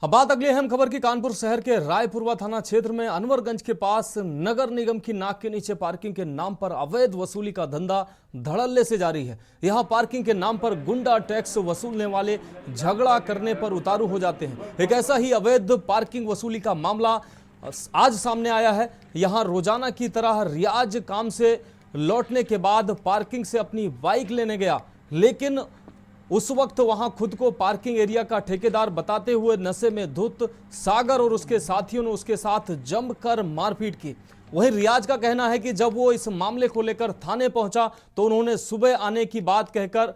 अब बात अगली अहम खबर की। कानपुर शहर के रायपुरवा थाना क्षेत्र में अनवरगंज के पास नगर निगम की नाक के नीचे पार्किंग के नाम पर अवैध वसूली का धंधा धड़ल्ले से जारी है। यहां पार्किंग के नाम पर गुंडा टैक्स वसूलने वाले झगड़ा करने पर उतारू हो जाते हैं। एक ऐसा ही अवैध पार्किंग वसूली का मामला आज सामने आया है। यहां रोजाना की तरह रियाज काम से लौटने के बाद पार्किंग से अपनी बाइक लेने गया, लेकिन उस वक्त वहां खुद को पार्किंग एरिया का ठेकेदार बताते हुए नशे में धुत सागर और उसके साथियों ने उसके साथ जमकर मारपीट की। वहीं रियाज का कहना है कि जब वो इस मामले को लेकर थाने पहुंचा तो उन्होंने सुबह आने की बात कहकर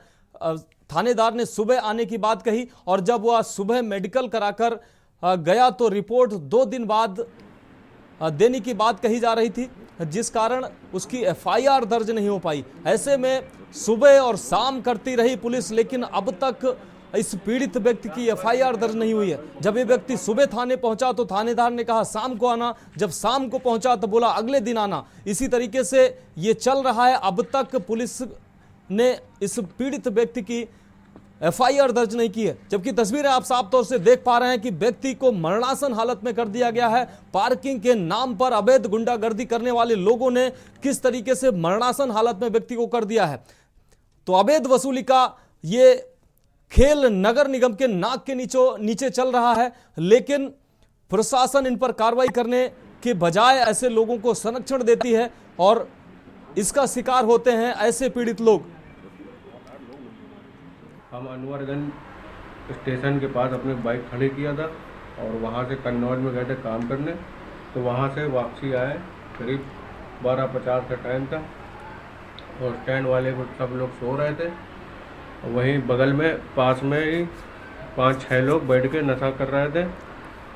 थानेदार ने सुबह आने की बात कही, और जब वह सुबह मेडिकल कराकर गया तो रिपोर्ट 2 दिन बाद देने की बात कही जा रही थी, जिस कारण उसकी एफआईआर दर्ज नहीं हो पाई। ऐसे में सुबह और शाम करती रही पुलिस, लेकिन अब तक इस पीड़ित व्यक्ति की एफआईआर दर्ज नहीं हुई है। जब ये व्यक्ति सुबह थाने पहुंचा तो थानेदार ने कहा शाम को आना, जब शाम को पहुंचा तो बोला अगले दिन आना। इसी तरीके से ये चल रहा है। अब तक पुलिस ने इस पीड़ित व्यक्ति की एफआईआर दर्ज नहीं की है, जबकि तस्वीरें आप साफ तौर से देख पा रहे हैं कि व्यक्ति को मरणासन हालत में कर दिया गया है। पार्किंग के नाम पर अवैध गुंडागर्दी करने वाले लोगों ने किस तरीके से मरणासन हालत में व्यक्ति को कर दिया है। तो अवैध वसूली का ये खेल नगर निगम के नाक के नीचे चल रहा है, लेकिन प्रशासन इन पर कार्रवाई करने के बजाय ऐसे लोगों को संरक्षण देती है और इसका शिकार होते हैं ऐसे पीड़ित लोग। हम अनवरगंज स्टेशन के पास अपनी बाइक खड़ी किया था और वहाँ से कन्नौज में गए थे काम करने। तो वहाँ से वापसी आए, करीब 12:50 का टाइम था और स्टैंड वाले को सब लोग सो रहे थे। वहीं बगल में पास में ही 5-6 लोग बैठ के नशा कर रहे थे,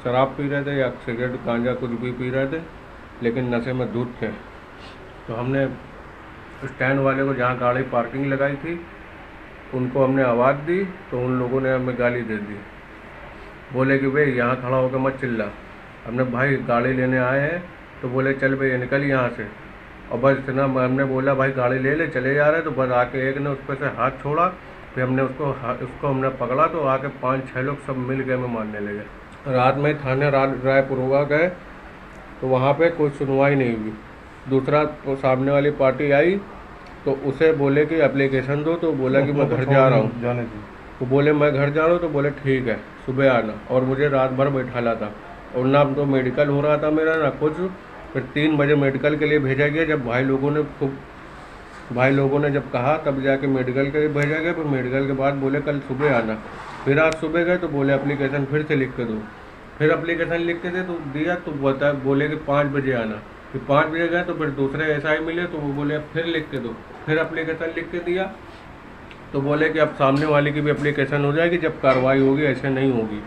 शराब पी रहे थे या सिगरेट गांजा कुछ भी पी रहे थे, लेकिन नशे में धुत थे। तो हमने स्टैंड वाले को जहाँ गाड़ी पार्किंग लगाई थी उनको हमने आवाज़ दी, तो उन लोगों ने हमें गाली दे दी। बोले कि भाई यहाँ खड़ा होकर मत चिल्ला। हमने भाई गाड़ी लेने आए हैं, तो बोले चल भाई निकल यहाँ से। और बस इतना हमने बोला भाई गाड़ी ले ले, चले जा रहे। तो बस आके एक ने उस पर से हाथ छोड़ा, फिर हमने उसको हमने पकड़ा, तो आके 5-6 लोग सब मिल के हमें मारने लगे। रात में थाने रायपुरवा गए तो वहाँ पर कोई सुनवाई नहीं हुई। दूसरा तो सामने वाली पार्टी आई तो उसे बोले कि एप्लीकेशन दो, तो बोला कि मैं घर जा रहा हूँ जाने दी। तो बोले मैं घर जा रहा हूँ, तो बोले ठीक है सुबह आना। और मुझे रात भर बैठाला था और ना तो मेडिकल हो रहा था मेरा ना कुछ। फिर 3 बजे मेडिकल के लिए भेजा गया। जब भाई लोगों ने जब कहा तब जाके मेडिकल के लिए भेजा गया। फिर मेडिकल के बाद बोले कल सुबह आना। फिर आज सुबह गए तो बोले एप्लीकेशन फिर से लिख के दो। फिर एप्लीकेशन लिख के दे तो दिया, तो बोले कि 5 बजे आना। फिर 5 बजे गए तो फिर दूसरे एसआई मिले, तो वो बोले फिर लिख के दो। फिर एप्लीकेशन लिख के दिया तो बोले कि अब सामने वाले की भी एप्लीकेशन हो जाएगी, जब कार्रवाई होगी, ऐसे नहीं होगी।